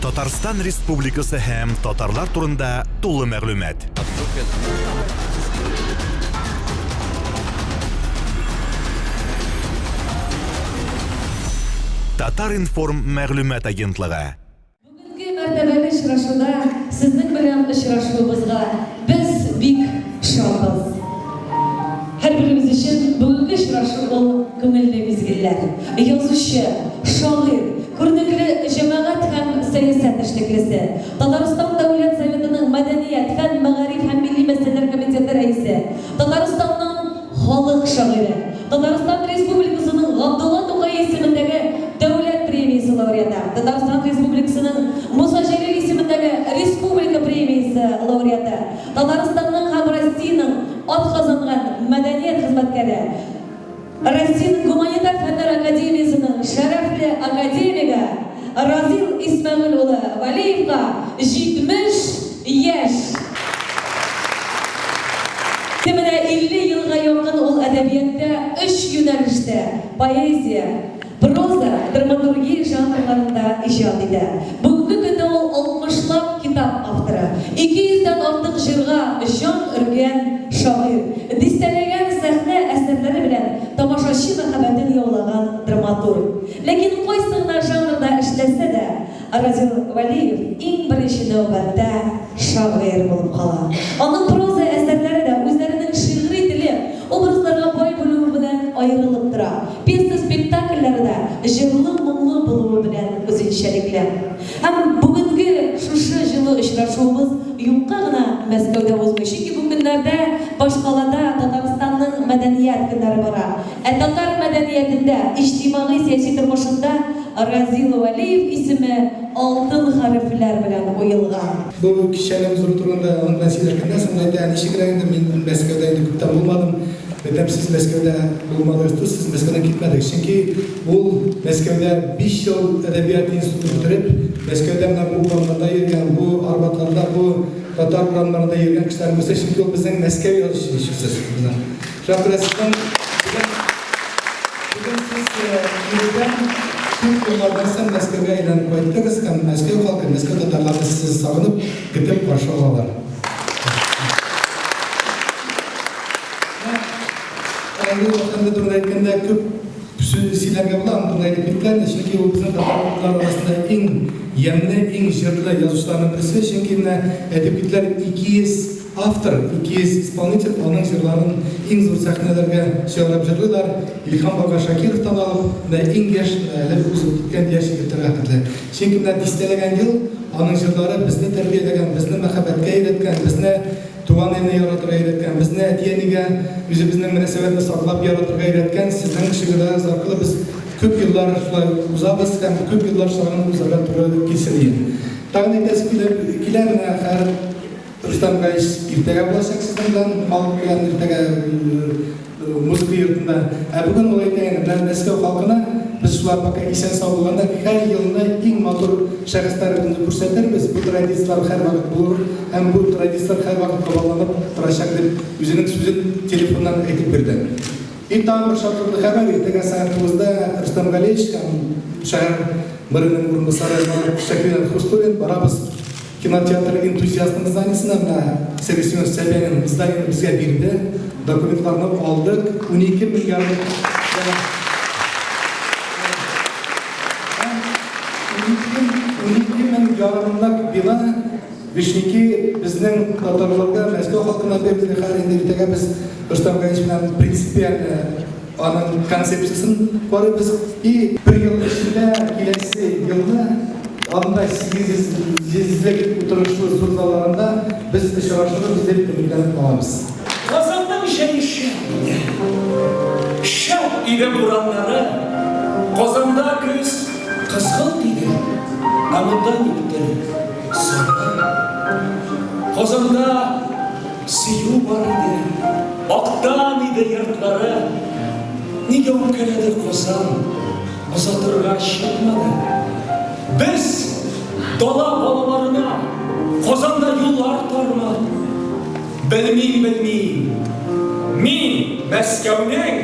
Татарстан Республикасы һәм татарлар турында тулы мәгълүмат. Татар информ мәгълүмат агентлыгы. Бүгенге мәртәбәле очрашуда сезнең белән очрашуыбызга без бик шатбыз. Һәрберебез өчен бүгенге очрашу ул күңелле мизгелләр. Язучы, шагыйрь, күренекле җәмәгать һәм сәясәт эшлеклесе, Татарстан Дәүләт Советының Мәдәният, фән, мәгариф һәм милли мәсьәләләр комитеты рәисе, Татарстанның халык шагыйре, Татарстан Республикасының Габдулла Тукай исемендәге Дәүләт премиясе лауреаты, Татарстан Республикасының Муса Җәлил исемендәге Республика премиясе лауреаты, Татарстанның һәм Россиянең атказанган мәдәният хезмәткәре, Россиянең гуманитар фәннәр академиясының шәрәфле академигы Разил Исмәгыйль улы Валиевка 70 яшь. Менә 50 елга якын ул әдәбиятта 3 юнәлештә поэзия, проза, драматургия жанрларында иҗат итә. Бүгенге көндә ул 60лап китап авторы, 200дән артык җырга җан өргән шагыйрь, дистәләгән сәхнә әсәрләре белән тамашачы мәхәббәтен яулаган драматург. Ләкин кайсы гына жанрда эшләсә дә, Разил Валиев иң беренче нәүбәттә шагыйрь булып кала. Аның проза әсәрләре дә үзләренең шигъри теле, образларга бай булуы белән аерылып тора. Пьеса спектакльләре дә җырлы, моңлы булуы белән үзенчәлекле. Һәм бүгенге шушы җылы очрашуыбыз юкка гына Мәскәүдә узмый. Чөнки бу көннәрдә башкалада Татарстанның мәдәният көннәре бара. Татар мәдәниятендә, иҗтимагый сәяси тормышында Разил Валиев исеме алтын хәрефләр белән уелган. Бу кичәнең зур турында аны белән сөйләгәндә, соңында ничегрәгендә мин Мәскәүдә инде күптән булмадым. Бәлкем сез Мәскәүдә булмадыгыз, сез Мәскәүдән китмәдегез. Чөнки ул Мәскәүдә 5 ел әдәбият институтын бетереп, Мәскәүдә менә бу урамнарда йөргән, бу арбатларда, бу татар урамнарында йөргән кешеләр булса, чөнки ул безнең Мәскәү язучысы. Шапрасыдан Yıllardan Мәскәүгә әйләнеп кайттыгыз һәм Мәскәү халкы, Мәскәү татарлары сізді сағынып, көтеп каршы алалар. Әлгі вакытында турында әйткәндә күп сөйләргә була, турында әйтеп киткән, чөнки ул безнең татарлар арасында иң ямьле, иң җырлы язучыларның берсе, чөнки әйтеп киттеләр 200 автор, 200 исполнитель, аның җырларын иң зур сәхнәләргә чыгарып җырлыйлар. Илһам бага Шакировтан алып, иң яшь, әле узып киткән яшь егетләргә хәтле. Чөнки дистәләгән ел аның җырлары безне тәрбияләгән, безне мәхәббәткә өйрәткән, безне туган илне яратырга өйрәткән, безне әти-әнигә үзебезнең мөнәсәбәтне саклап яратырга өйрәткән. Сезнең шигырьләрегез аркылы без күп еллар узабыз һәм күп еллар сагынып узарга туры килсен. Тагын әйтәсе килә Рустам Гаич иртәгә булачак сезнең белән, халык белән иртәгә музыка йортында. Бүген ул әйтәгән белән Мәскәү халкына без шулар пока исән сау булганда һәр елны иң матур шәхесләрне күрсәтербез. Бу традициялар һәр вакыт булыр һәм бу традициялар һәр вакыт кабатланып торачак дип үзенең сүзен телефоннан әйтеп бирде. Тагын бер шатлыклы хәбәр, иртәгә сәгать 9-да Рустам Гаич һәм шәһәр мэрының урынбасары Шакир Хустурин барабыз кинотеатр энтузиастының зданиясына, Сергей Семенович Собянин зданияны бізге бирде, документларны алдык, 12 мең ярымлык бина Вишники безнең татарларга, Мәскәү халкына берде һәр инде без Рустам Гаич белән принципиаль аның концепциясын барыбыз и бер ел эчендә киләсе елны Анда 800 утырышлы зурзаларында біз очрашырбыз деп үмітләнеп калабыз. Казанның җәеше, шәп иде бураннары, Казанда көз кызгылт иде, амында ниттер сары. Казанда сөю бар иде, актан иде йортлары. Нигә үпкәләде Казан, озатырга чыкмады. Biz dala balalarına Kozanda yollar tarma. Bilmeyim. Min Мәскәүнең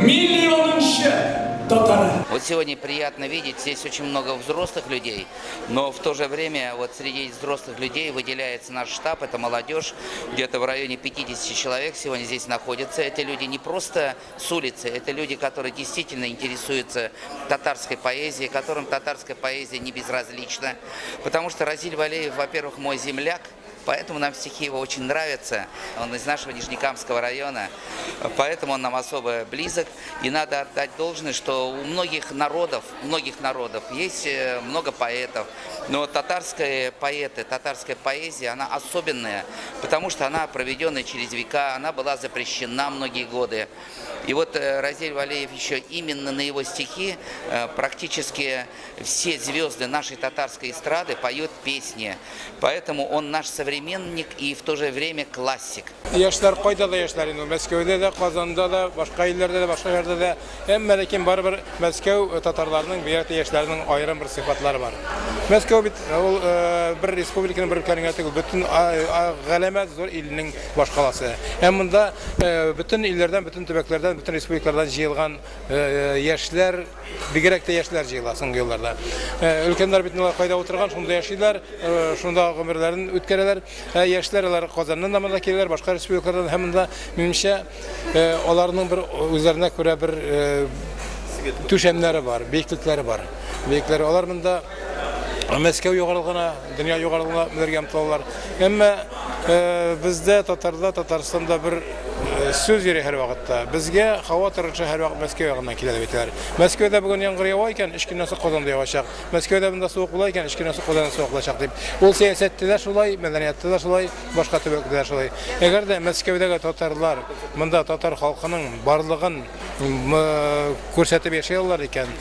milyonuncu татары. Вот сегодня приятно видеть, здесь очень много взрослых людей, но в то же время вот среди взрослых людей выделяется наш штаб, это молодежь, где-то в районе 50 человек сегодня здесь находятся. Это люди не просто с улицы, это люди, которые действительно интересуются татарской поэзией, которым татарская поэзия не безразлична, потому что Разиль Валеев, во-первых, мой земляк, поэтому нам стихи его очень нравятся. Он из нашего Нижнекамского района, поэтому он нам особо близок. И надо отдать должное, что у многих народов есть много поэтов. Но татарские поэты, татарская поэзия, она особенная, потому что она проведенная через века, она была запрещена многие годы. И вот Разиль Валеев еще именно на его стихи практически все звезды нашей татарской эстрады поют песни. Поэтому он наш современник и в то же время классик. Яшьләр кайда да яшьләр инде, Мәскәүдә дә, Казанда да, башка илләрдә дә, башка җирләрдә дә. Әмма ләкин барыбер Мәскәү татарларының, бигрәк яшьләрнең аерым бер сыйфатлары бар. Мәскәү бит ул бер республиканың бер өлкәнең түгел, бөтен галәмәт зур илнең башкаласы. Һәм монда бөтен илләрдән, бөтен төбәкләрдән, бөтен республикалардан җыелган яшьләр, бигрәк тә яшьләр җыела соңгы елларда. Өлкәннәр бит кайда утырган, шунда яшиләр, шунда гомерләрен үткәрәләр. Яшьләр алар Казаннан да киләләр, башка республикалардан, һәм монда минемчә аларның бер үзләренә күрә бер түшәмнәре бар, биеклекләре бар. Биекләре алар монда Мәскәү югарылгына, дөнья югарылгына мөргәм тулар. Әмма бездә татарда, Татарстанда бер сүз йөри һәр вакытта. Безгә һава торышы һәр вакыт Мәскәү ягыннан килә дип әйтәләр. Мәскәүдә бүгін яңгыр ява икән, 2 көннән соң Казанда явачак. Мәскәүдә монда суык була икән, 2 көннән соң Казанда суык булачак дип. Ул сәясәттә дә шулай, мәдәниятта да шулай, башка төбәкләрдә дә шулай. Әгәр дә Мәскәүдәге татарлар, монда татар халкының барлыгын күрсәтеп яшәйләр икән,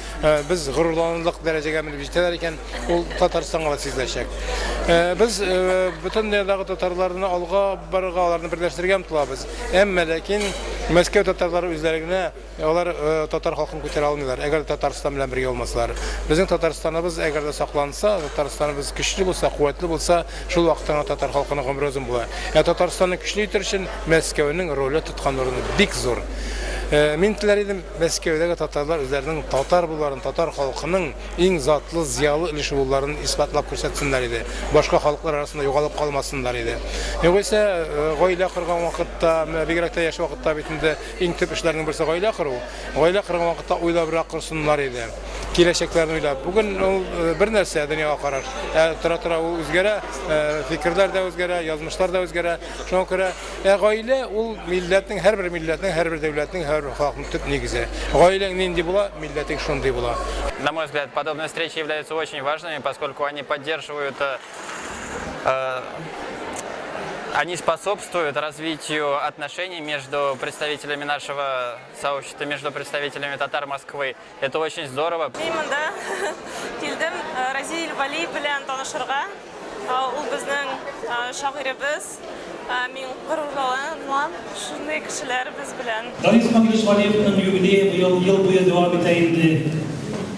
без горурланырлык дәрәҗәгә менеп җитәләр икән, ул Татарстанга сизеләчәк. Без бөтен дөньядагы татарларны алга барырга, аларны берләштерергә омтылабыз. Әмма ләкин Мәскәү татарлары үзләренә алар татар халкын күтәрә алмыйлар, әгәр Татарстан белән бергә булмаслар. Безнең Татарстаныбыз әгәр дә сакланса, Татарстаныбыз көчле булса, куәтле булса, шул вакытта татар халкының гомере озын була. Татарстанны көчле итер өчен Мәскәүнең роле тоткан урыны бик зур. Мин теләр идем Мәскәүдәге татарлар үзләренең татар буларын, татар халкының иң затлы, зиялы өлеше буларын исбатлап күрсәтсеннәр иде. Башка халыклар арасында югалып калмасыннар иде. Югыйсә, гаилә курган вакытта, бигрәк тә яшь вакытта бит инде иң төп эшләрнең берсе гаилә куру. Гаилә курган вакытта уйлабрак курсыннар иде. Киләчәкләрне уйлап. Бүген ул бер нәрсә дөньяга караш. Тора-тора ул үзгәрә, фикерләр дә үзгәрә, язмышлар да үзгәрә. Шуңа күрә гаилә ул милләтнең, һәрбер милләтнең, һәрбер дәүләтнең халкның төп нигезе. Гаиләң нинди була, милләтең шундый була. На мой взгляд, подобные встречи являются очень важными, поскольку они поддерживают, они способствуют развитию отношений между представителями нашего сообщества, между представителями татар Москвы. Это очень здорово. Мында килдем Разиль Валеев белән танышырга. Ул безнең шагыйребез. Мин горурланам, шундый кешеләр без белән. Разиль Валеевның юбилее ел буе дәвам итә инде.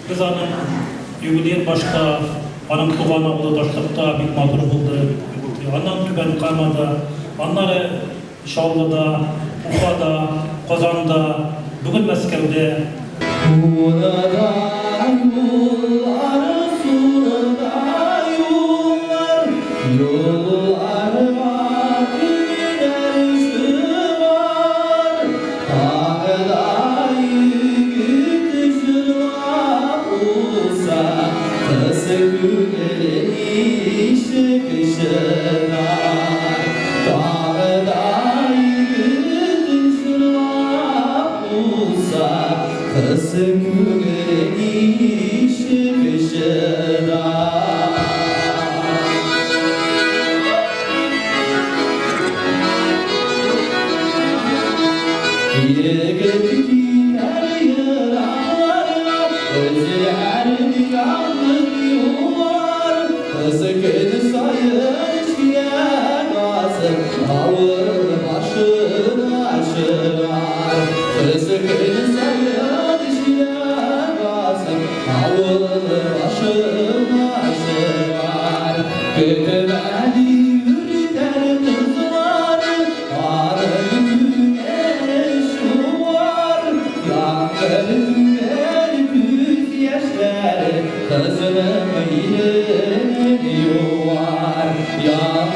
Без аның юбилеен башка, аның туган авылы Ташлыкта бик матур булды. Аннан Түбән Камада, аннары Шаулыда, Уфада, Казанда, бүген Мәскәүдә.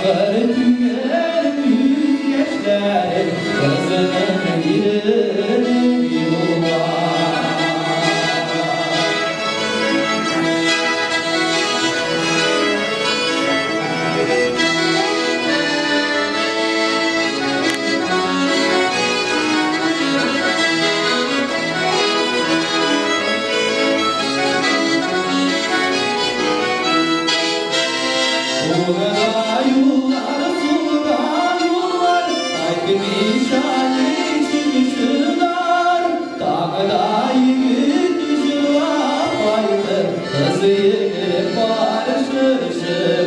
Ağır tüyer yüz yaşları kızının yüreği yuvar. Suda yollar, aydın şali çıkışlar, dağda yigit şıvapaydı, kızı yigit barışı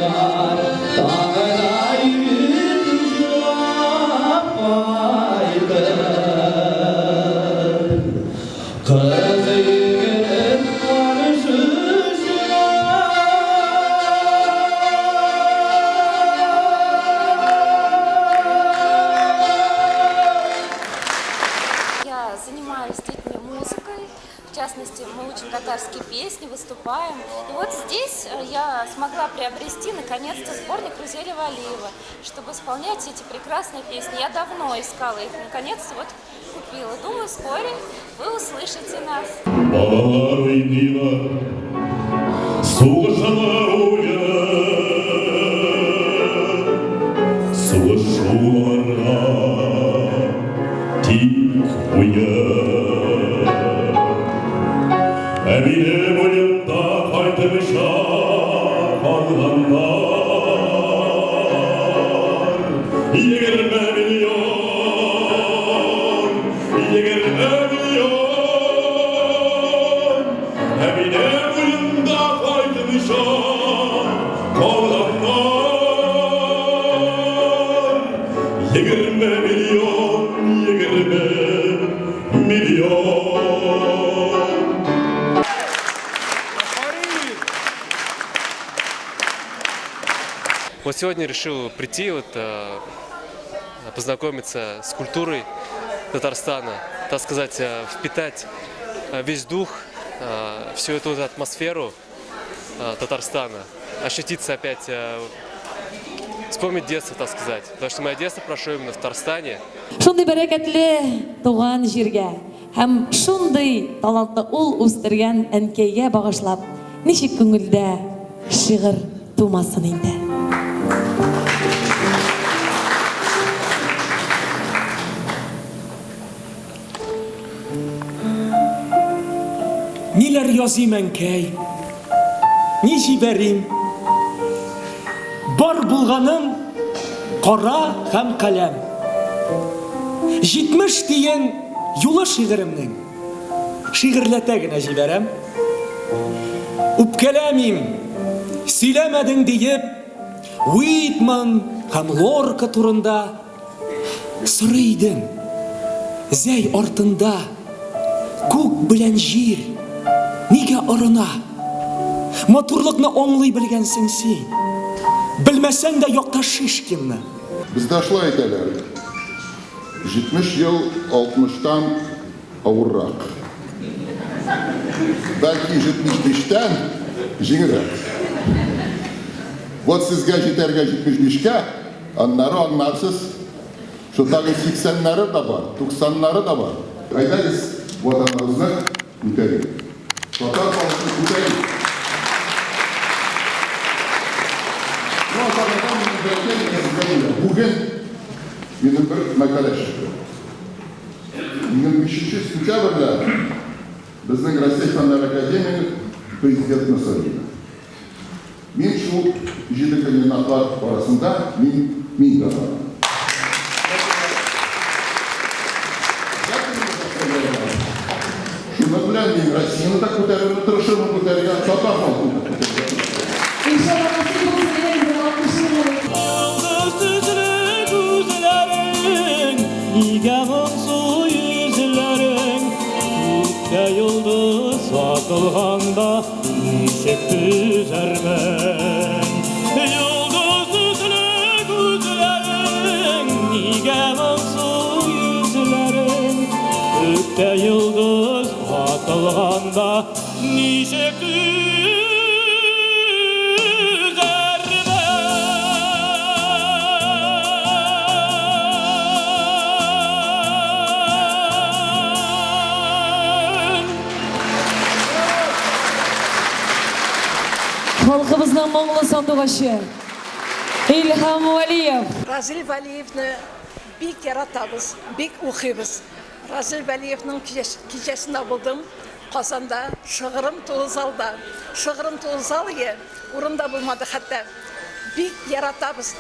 var. Dağda yigit şıvapaydı, kızı yigit barışı var. Я занимаюсь с детьми музыкой, в частности, мы учим татарские песни, выступаем. И вот здесь я смогла приобрести, наконец-то, сборник Рузели Валиева, чтобы исполнять эти прекрасные песни. Я давно искала их, наконец-то вот купила. Думаю, вскоре вы услышите нас. Балалар ойнайлар, соғышалар ойын, соғышуларға тик ойын. Әмине бойында қайтып шақырғандар, егерме миллион, егерме миллион. Әмине бойында қайтып шақырғандар, егерме миллион, егерме миллион. Вот сегодня решил прийти, познакомиться с культурой Татарстана, так сказать, впитать весь дух, всю эту атмосферу Татарстана, ощутиться опять, вспомнить детство, так сказать, потому что мое детство прошло именно в Татарстане. Шундый бәрәкәтле туган җиргә һәм шундый талантлы ул үстергән әнкәйгә багышлап, ничек күңелдә шигырь тумасын инде. Ниләр языйм әнкәй, ни җибәрим? Бар булганым кара һәм каләм. 70 тиен юлы шигыремнең. Шигырьләтә генә җибәрәм. Үпкәләмим, сөйләмәдең диеп, Уитман һәм Лорка турында сорый идем. Зәй артында күк белән җир нигә орына? Матурлыкны аңлый белгәнсең син. Белмәсәң дә якта Шишкинны. Бездә шулай әйтәләр. 70 ел 60-тан авыррак. Бәлки 75-тән җиңелрәк. Вот сезгә җитәргә 75-кә, аннары аңларсыз, что тагын 80-нары да бар, 90-нары да бар. Әйдәгез, ватаныбызны күтәрик. Татар халкын күтәрик. Бүген минем бер мәкалә чыкты. 25 сентябрьдә безнең Россия Фәннәр Академиясе президентны сайлады. Мин шул 7 кандидатлар арасында мин да бар. Шуны белән мин Россияны да күтәрергә тырышырмын, күтәрергә татар халкын. Nigah olsa yüzlerin, Gökte yıldız atılganda Nişek düzermen. Yıldız üzle gözlerin, Nigah olsa yüzlerin, Gökte yıldız atılganda Nişek düzermen. Моңлы сандуғашы Илхам Валиев. Разил Валиевны бик яратабыз, бик укыйбыз. Разил Валиевның кичәсендә булдым. Казанда шыгырым тулзалда. Шыгырым тулзал е, урында булмады хәтта. Бик яратабыз.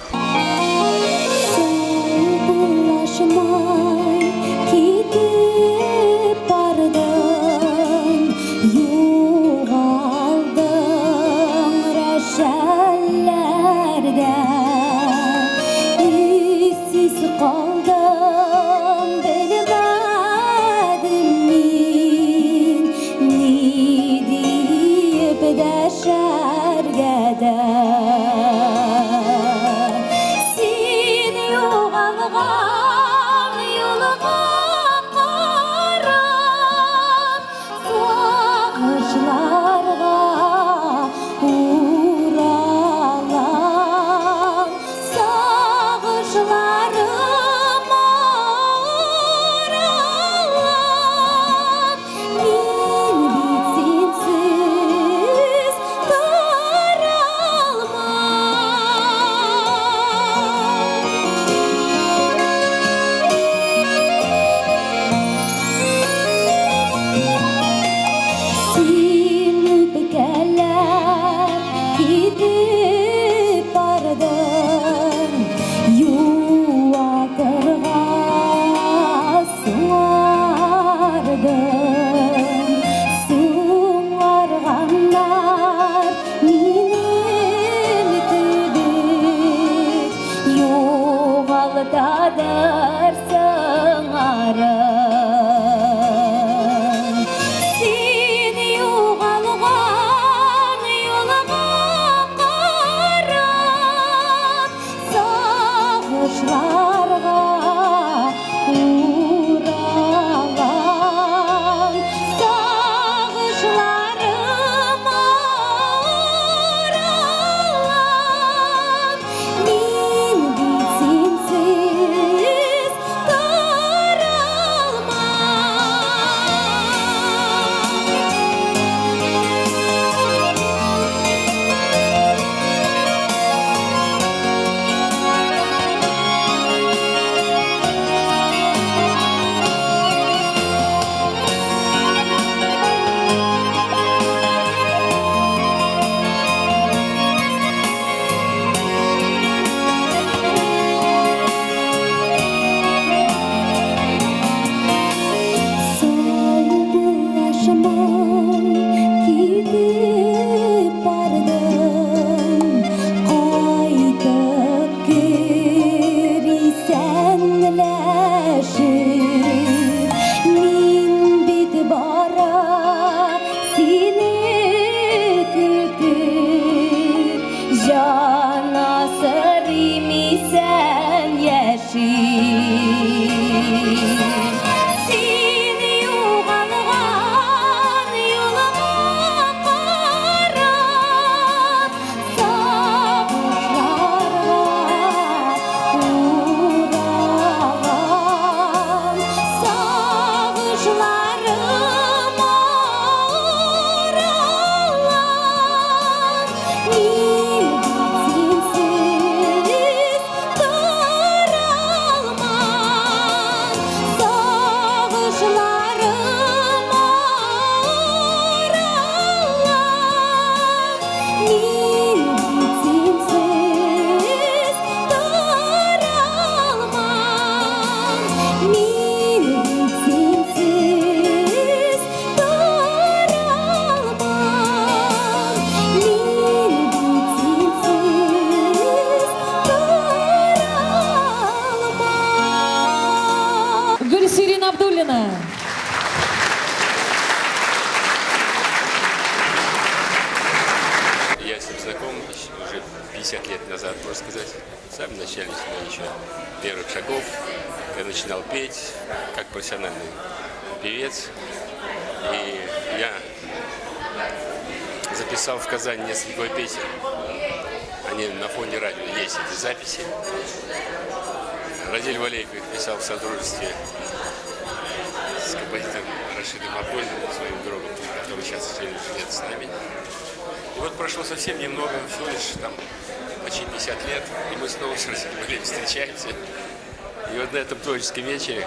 Я с ним знаком уже 50 лет назад, можно сказать. В самом начале еще первых шагов. Я начинал петь как профессиональный певец. И я записал в Казани несколько песен. Они на фоне радио есть, эти записи. Разиль Валиев их писал в сотрудничестве с композитором Рашидом Абдуллиным, своим другом, который сейчас, к сожалению, нет с нами. И вот прошло совсем немного, всего лишь там почти 50 лет, и мы снова с Разилем Валиевым встречаемся. И вот на этом творческом вечере,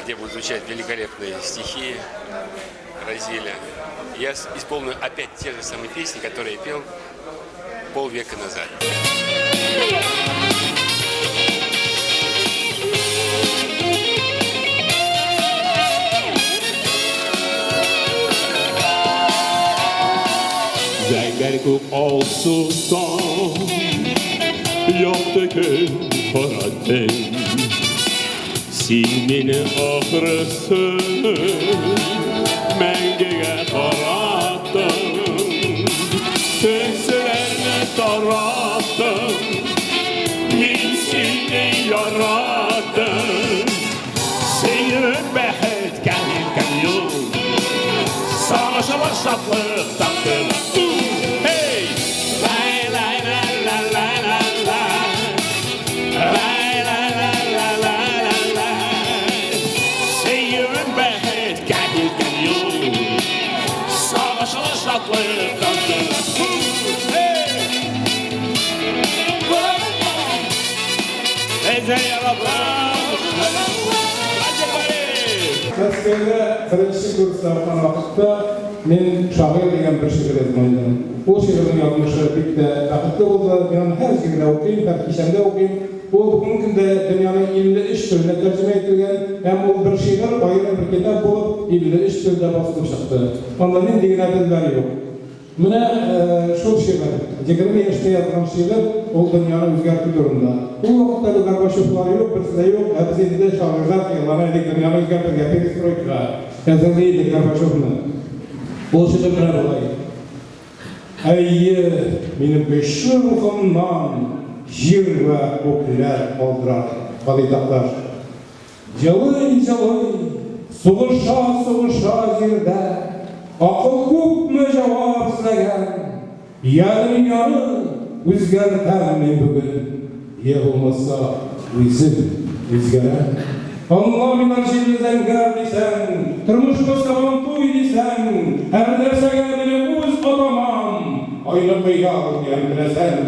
где будут звучать великолепные стихи Разиля, я исполню опять те же самые песни, которые я пел полвека назад. Зәңгәр күк алсудан яқты күн қара түн сен мені ақырысы мәңгіге қараттың төсілерді тараттың мен сені яраттым сені бәхет кәлкен yol savaşa şaplık taktın. Hey! Lay lay lay lay lay lay lay. Lay lay lay lay lay lay lay. Seyir'in behet gelirken yol savaşa şaplık taktın. Hey! Eze yarablar. Мәскәүдә беренче курста укыган вакытта мин шагыйрь дигән бер шигырь язмадым. Ул шигырьнең язмышы бик тә бәхетле булды. Мин һәр җирдә укыйм, һәр кичәндә укыйм. Ул бүгенге көндә дөньяның 53 теленә тәрҗемә ителгән һәм ул бер шигырь аерым бер китап булып 53 телдә басылып чыкты. Анда нинди генә телләр юк. Менә шул шигырь, 20 яшьтә язган шигырь, ул дөньяны үзгәртү турында. Ул вакытта Горбачевлар юк, берсе дә юк, ә без инде шагыйрьләр елларны дөньяны үзгәртергә перестройка әзерләйдек Горбачевны. Ул шигырь белән булай. Әйе, минем көчле рухымнан җир вә күкләр калдырар, калыйтаклар. Җылый-җылый, сугыша җирдә Ақыл күпме жауап іздеген, я дүнияны өзгертем мен бүгін, е болмаса өзім өзгерем. Алла минан жерлі зәңгәр десәң, тұрмыш қосаған той десәң, әр нәрсәгә мені өз атамам, айлы қиял диян білесәм.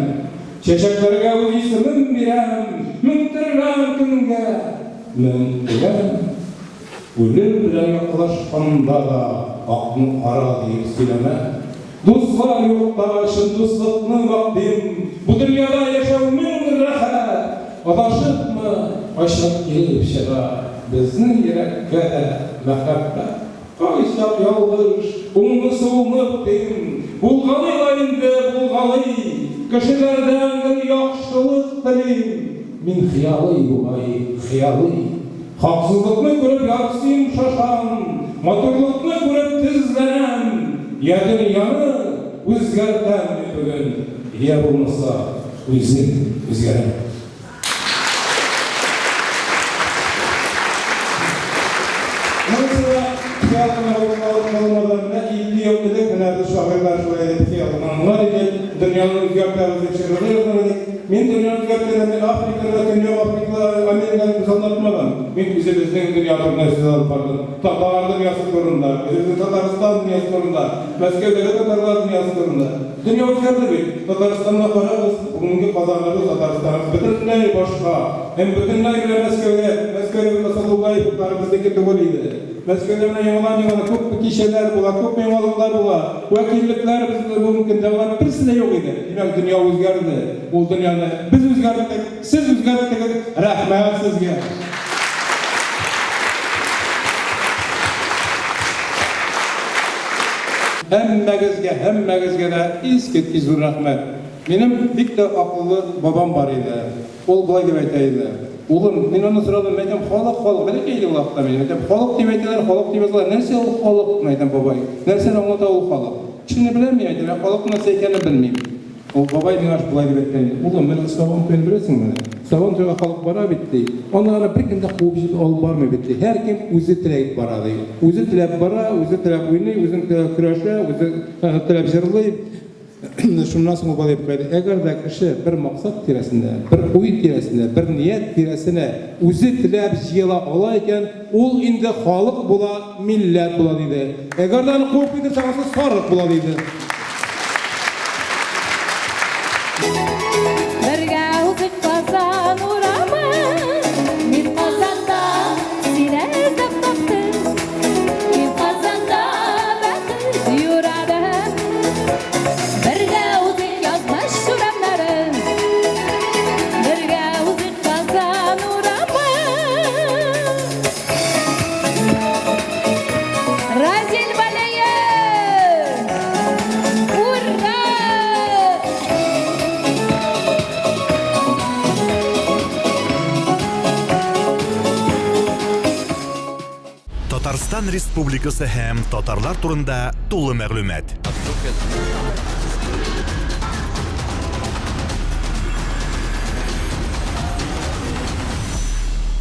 Чәчәкләргә өз исемін берем, мүңтірген күнге, мүңтірген. Өлім білән яқылашқанда да, Aqın ara deyip söyleme. Dostlar yokta şın dostluğunu vaktim. Bu dünyada yaşamın rahat. Adaşıp mı aşağı gelip şera. Bizim yürekke mehabbet. Kayışak yalvış, onu soğumup-tim. Bulgalı ayında bulgalı. Kişilerden bir yakışılık dilim. Min hiyali buğay, hiyali. Haksızlıkını görüp yaksıyım şaşan. Matırlıkını görüp tizlenen, ya dünyanı özgərtəm bugün, ya bulmasa özün özgərəm. Mesela kıyalına olmadan ne illi yok dedik, nerede şahırlar şuraya edip kıyalına. Onlar edip dünyanın özgərtəmizde çırılır yazmadık. Men dünyanın özgərtəmizde Afrika'da, Dünya Afrika'da, Amerika'da kızanlatmadan. Men bizimizden dünya turnesini alıp bardım. Tatar dünyası turunda, bizimizin Tataristan dünyası turunda, Мәскәүдәге Tatarlar dünyası turunda. Dünya özgərdi bit. Tataristan'da qararız, bugünkü kazanlarız Tataristan'ımız bütünlüğü başqa. Hem bütünlüğü bile Мәскәүдәге Kasalullahi bizdeki tübülüydü. Мәскәүдәге yalan көп kişiler bular, көп yalanlar bular. Vekillikler bizde bugünkü devlet birisi de yok idi. Demek dünya özgərdi. Ol dünyanı biz özgərdik, siz özgərdiniz. Rahmet sizge. Həmməgizgə də izur rəhmət. Benim bir de akıllı babam var idi. Ol bulay deyip aytaydı. Oğlum, ben onu sıradım, ben deyim, xalıq, belə qeyli ulaqda benim. Xalıq deyip aytaylar, xalıq deyip aytaylar. Nərsə ol xalıq, deyim babay. Nərsə anlata ol xalıq. Şimdi bilməyəydi, ben xalıq nasıl ekəni bilməyim. O babay beni aç bulay deyip aytaydı. Oğlum, ben Islavan köyünü bilesin mi? Islavan köyü xalıq bara bitti. Onlara bir günde qovub jib alıp barmı bitti. Her kim özü tileyip baradı. Özü tileyip bara, özü tileyip oynay, özü tileyip kürəşə, özü tileyip jırlayıp. Şundan sonra qoyub qoydu. Əgər də kişi bir maqsad tirəsində, bir uy tirəsində, bir niyət tirəsində özü tilab jiyala olayken ol indi xalq bula, millət bula deydi. Əgər də qovub edirsə sarıq bula deydi. Татарстан Республикасы һәм татарлар турында тулы мәгълүмат.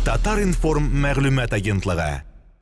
Татар информ мәгълүмат агентлыгы.